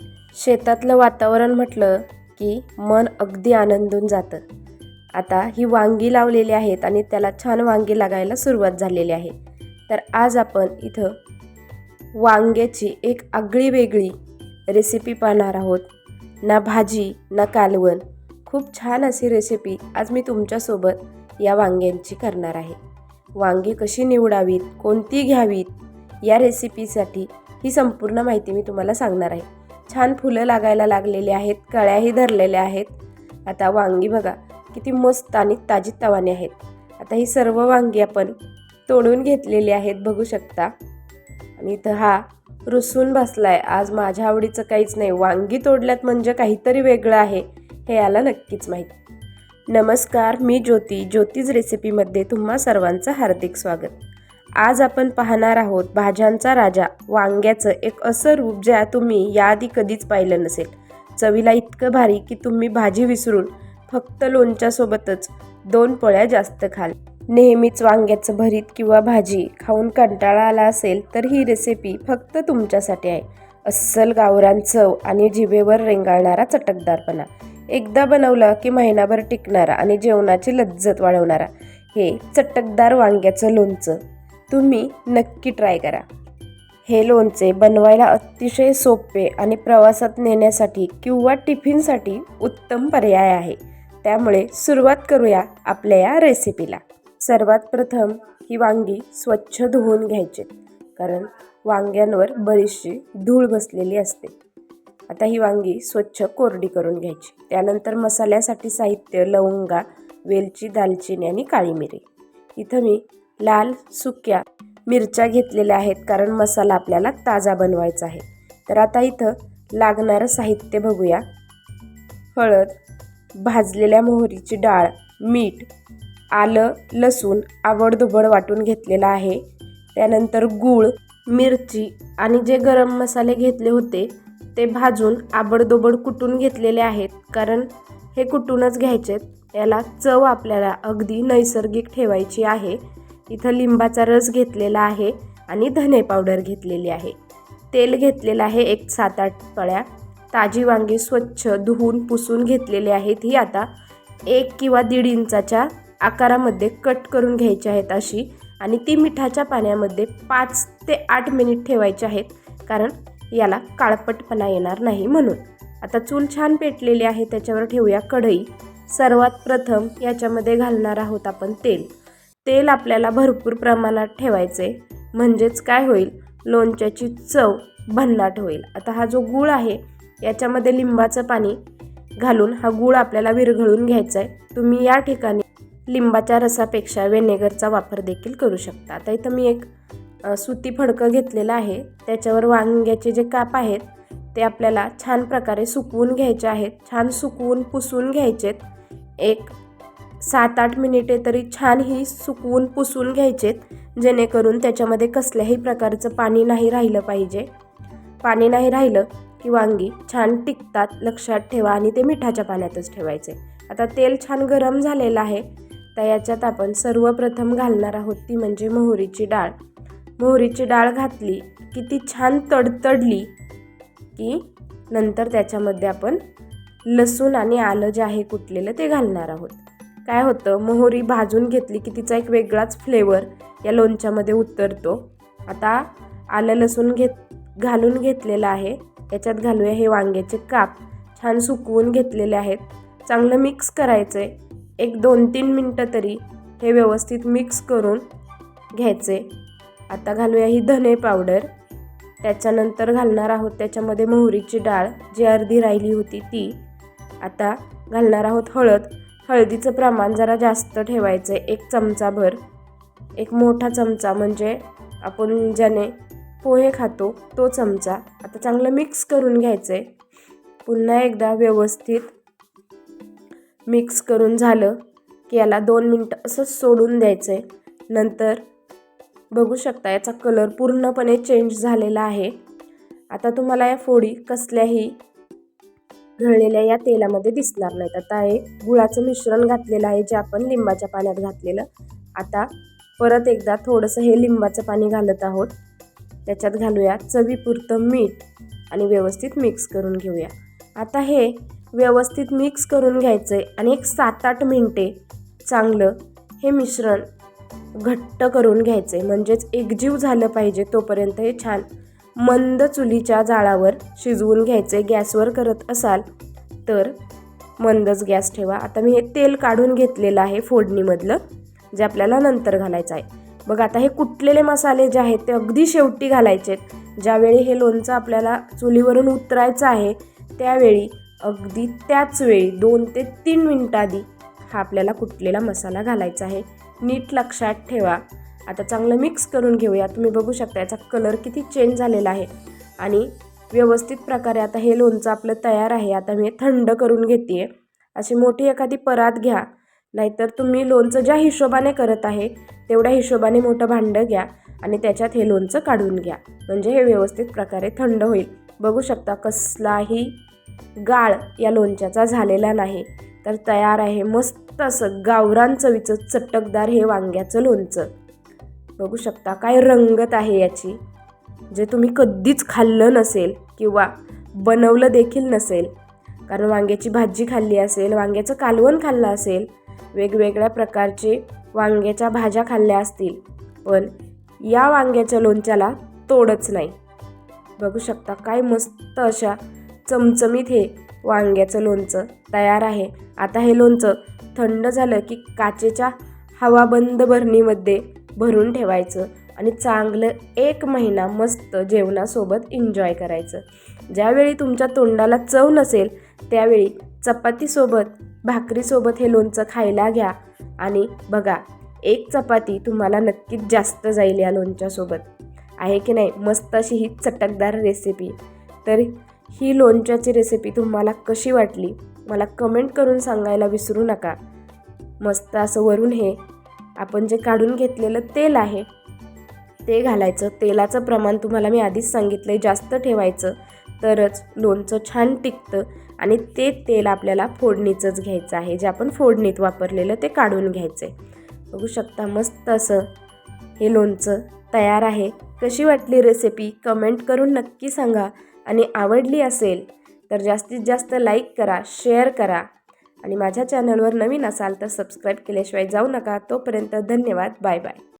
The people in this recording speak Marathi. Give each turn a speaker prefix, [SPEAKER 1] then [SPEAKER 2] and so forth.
[SPEAKER 1] शेतातलं वातावरण म्हटलं की मन अगदी आनंदून जातं. आता ही वांगी लावलेली आहेत आणि त्याला छान वांगी लागायला सुरुवात झालेली आहे. तर आज आपण इथं वांग्याची एक आगळी वेगळी रेसिपी पाहणार आहोत. ना भाजी ना कालवण, खूप छान अशी रेसिपी आज मी तुमच्यासोबत या वांग्यांची करणार आहे. वांगी कशी निवडावीत, कोणती घ्यावीत, या रेसिपीसाठी ही संपूर्ण माहिती मी तुम्हाला सांगणार आहे. छान फुलं लागायला लागलेली आहेत, कळ्याही धरलेल्या आहेत. आता वांगी बघा किती मस्त आणि ताजी तवाने आहेत. आता ही सर्व वांगी आपण तोडून घेतलेली आहेत, बघू शकता. आणि इथं हा रुसून बसलाय. आज माझ्या आवडीचं काहीच नाही, वांगी तोडल्यात म्हणजे काहीतरी वेगळं आहे हे याला नक्कीच माहीत. नमस्कार, मी ज्योतीज रेसिपीमध्ये तुम्हा सर्वांचं हार्दिक स्वागत. आज आपण पाहणार आहोत भाज्यांचा राजा वांग्याचं एक असं रूप ज्या तुम्ही याआधी कधीच पाहिलं नसेल. चवीला इतकं भारी की तुम्ही भाजी विसरून फक्त लोणच्यासोबतच 2 पोळ्या जास्त खाल. नेहमीच वांग्याचं भरीत किंवा भाजी खाऊन कंटाळा आला असेल तर ही रेसिपी फक्त तुमच्यासाठी आहे. अस्सल गावरान चव आणि जिभेवर रेंगाळणारा चटकदारपणा, एकदा बनवलं की महिनाभर टिकणारा आणि जेवणाची लज्जत वाढवणारा हे चटकदार वांग्याचं लोणचं तुम्ही नक्की ट्राय करा. हे लोणचे बनवायला अतिशय सोपे आणि प्रवासात नेण्यासाठी किंवा टिफिनसाठी उत्तम पर्याय आहे. त्यामुळे सुरुवात करूया आपल्या या रेसिपीला. सर्वात प्रथम ही वांगी स्वच्छ धुवून घ्यायची, कारण वांग्यांवर बरीचशी धूळ बसलेली असते. आता ही वांगी स्वच्छ कोरडी करून घ्यायची. त्यानंतर मसाल्यासाठी साहित्य: लवंगा, वेलची, दालचिनी आणि काळी मिरी. इथं मी लाल सुक्या मिरच्या घेतलेल्या आहेत, कारण मसाला आपल्याला ताजा बनवायचा आहे. तर आता इथं लागणारं साहित्य बघूया. हळद, भाजलेल्या मोहरीची डाळ, मीठ, आलं लसूण आवडदुबड वाटून घेतलेला आहे. त्यानंतर गूळ, मिरची आणि जे गरम मसाले घेतले होते ते भाजून आबडदोबड कुटून घेतलेले आहेत, कारण हे कुटूनच घ्यायचेत. याला चव आपल्याला अगदी नैसर्गिक ठेवायची आहे. इथं लिंबाचा रस घेतलेला आहे आणि धने पावडर घेतलेली आहे. तेल घेतलेलं आहे 7-8 पळ्या. ताजी वांगी स्वच्छ धुवून पुसून घेतलेली आहेत. ही आता 1 किंवा 1.5 इंचाच्या आकारामध्ये कट करून घ्यायची आहेत अशी, आणि ती मिठाच्या पाण्यामध्ये 5 ते 8 मिनिट ठेवायची आहेत, कारण याला काळपटपणा येणार नाही म्हणून. आता चूल छान पेटलेली आहे, त्याच्यावर ठेवूया कढई. सर्वात प्रथम याच्यामध्ये घालणार आहोत आपण तेल आपल्याला भरपूर प्रमाणात ठेवायचे, म्हणजेच काय होईल, लोणच्याची चव भन्नाट होईल. आता हा जो गूळ आहे याच्यामध्ये लिंबाचं पाणी घालून हा गूळ आपल्याला विरघळून घ्यायचा आहे. तुम्ही या ठिकाणी लिंबाच्या रसापेक्षा व्हिनेगरचा वापर देखील करू शकता. आता इथं मी एक सुती फडकं घेतलेलं आहे, त्याच्यावर वांग्याचे जे काप आहेत ते आपल्याला छान प्रकारे सुकवून घ्यायचे आहेत. छान सुकवून पुसून घ्यायचेत. एक 7-8 मिनिटे तरी छान ही सुकवून पुसून घ्यायचेत, जेणेकरून त्याच्यामध्ये कसल्याही प्रकारचं पाणी नाही राहिलं पाहिजे. पाणी नाही राहिलं की वांगी छान टिकतात, लक्षात ठेवा. आणि ते मिठाच्या पाण्यातच ठेवायचे. आता तेल छान गरम झालेलं आहे, तर याच्यात आपण सर्वप्रथम घालणार आहोत ती म्हणजे मोहरीची डाळ. मोहरीची डाळ घातली की ती छान तडतडली की नंतर त्याच्यामध्ये आपण लसूण आणि आलं जे आहे कुटलेलं ते घालणार आहोत. काय होतं, मोहरी भाजून घेतली की तिचा एक वेगळाच फ्लेवर या लोणच्यामध्ये उतरतो. आता आलं लसूण घालून घेतलेलं आहे. याच्यात घालूया हे वांग्याचे काप, छान सुकवून घेतलेले आहेत. चांगलं मिक्स करायचं आहे. एक 2-3 मिनटं तरी हे व्यवस्थित मिक्स करून घ्यायचे. आता घालूया ही धने पावडर. त्याच्यानंतर घालणार आहोत त्याच्यामध्ये मोहरीची डाळ जी अर्धी राहिली होती ती. आता घालणार आहोत हळद. हळदीचं प्रमाण जरा जास्त ठेवायचं आहे, 1 चमचाभर. एक मोठा चमचा म्हणजे आपण ज्याने पोहे खातो तो चमचा. आता चांगलं मिक्स करून घ्यायचं आहे. पुन्हा एकदा व्यवस्थित मिक्स करून झालं की याला 2 मिनटं असं सोडून द्यायचं आहे. नंतर बघू शकता याचा कलर पूर्णपणे चेंज झालेला आहे. आता तुम्हाला या फोडी कसल्याही घळलेल्या या तेलामध्ये दिसणार नाहीत. आता हे गुळाचं मिश्रण घातलेलं आहे जे आपण लिंबाच्या पाण्यात घातलेलं. आता परत एकदा थोडंसं हे लिंबाचं पाणी घालत आहोत. त्याच्यात घालूया चवीपुरतं मीठ आणि व्यवस्थित मिक्स करून घेऊया. आता हे व्यवस्थित मिक्स करून घ्यायचं आहे आणि एक 7-8 मिनटे चांगलं हे मिश्रण घट्ट करून घ्यायचं आहे. म्हणजेच एकजीव झालं पाहिजे तोपर्यंत हे छान मंद चुलीच्या जाळावर शिजवून घ्यायचं आहे. गॅसवर करत असाल तर मंदच गॅस ठेवा. आता मी हे तेल काढून घेतलेलं आहे फोडणीमधलं, जे आपल्याला नंतर घालायचं आहे. बघ आता हे कुटलेले मसाले जे आहेत ते अगदी शेवटी घालायचे आहेत. ज्यावेळी हे लोणचं आपल्याला चुलीवरून उतरायचं आहे त्यावेळी अगदी त्याच वेळी 2 ते 3 मिनिटं आधी हा आपल्याला कुटलेला मसाला घालायचा आहे. नीट लक्षात ठेवा. आता चांगलं मिक्स करून घेऊया. तुम्ही बघू शकता याचा कलर किती चेंज झालेला आहे आणि व्यवस्थित प्रकारे आता हे लोणचं आपलं तयार आहे. आता मी थंड करून घेते. अशी मोठी एखादी परात घ्या, नाहीतर तुम्ही लोणचं ज्या हिशोबाने करत आहे तेवढ्या हिशोबाने मोठं भांडं घ्या आणि त्याच्यात हे लोणचं काढून घ्या. म्हणजे हे व्यवस्थित प्रकारे थंड होईल. बघू शकता कसलाही गाळ या लोणच्याचा झालेला नाही. तर तयार आहे मस्त असं गावरान चवीचं चटकदार हे वांग्याचं लोणचं. बघू शकता काय रंगत आहे याची, जे तुम्ही कधीच खाल्लं नसेल किंवा बनवलं देखील नसेल. कारण वांग्याची भाजी खाल्ली असेल, वांग्याचं कालवण खाल्लं असेल, वेगवेगळ्या प्रकारचे वांग्याच्या भाज्या खाल्ल्या असतील, पण या वांग्याच्या लोणच्याला तोडच नाही. बघू शकता काय मस्त अशा चमचमीत हे वांग्याचं लोणचं तयार आहे. आता हे लोणचं थंड झालं की काचेच्या हवाबंद भरणीमध्ये भरून ठेवायचं आणि चांगलं 1 महिना मस्त जेवणासोबत एन्जॉय करायचं. ज्यावेळी तुमच्या तोंडाला चव नसेल त्यावेळी चपातीसोबत, भाकरीसोबत हे लोणचं खायला घ्या आणि बघा 1 चपाती तुम्हाला नक्कीच जास्त जाईल या लोणच्यासोबत. आहे की नाही? मस्त अशी ही चटकदार रेसिपी. तर ही लोणच्याची रेसिपी तुम्हाला कशी वाटली मला कमेंट करून सांगायला विसरू नका. मस्त असं वरून हे आपण जे काढून घेतलेलं तेल आहे ते घालायचं. तेलाचं प्रमाण तुम्हाला मी आधीच सांगितलं आहे, जास्त ठेवायचं तरच लोणचं छान टिकतं. आणि ते तेल आपल्याला फोडणीचंच घ्यायचं आहे, जे आपण फोडणीत वापरलेलं ते काढून घ्यायचं आहे. बघू शकता मस्त असं हे लोणचं तयार आहे. कशी वाटली रेसिपी कमेंट करून नक्की सांगा आणि आवडली असेल तर जास्तीत जास्त लाईक करा, शेअर करा आणि माझ्या चॅनलवर नवीन असाल तर सबस्क्राईब केल्याशिवाय जाऊ नका. तोपर्यंत धन्यवाद. Bye bye.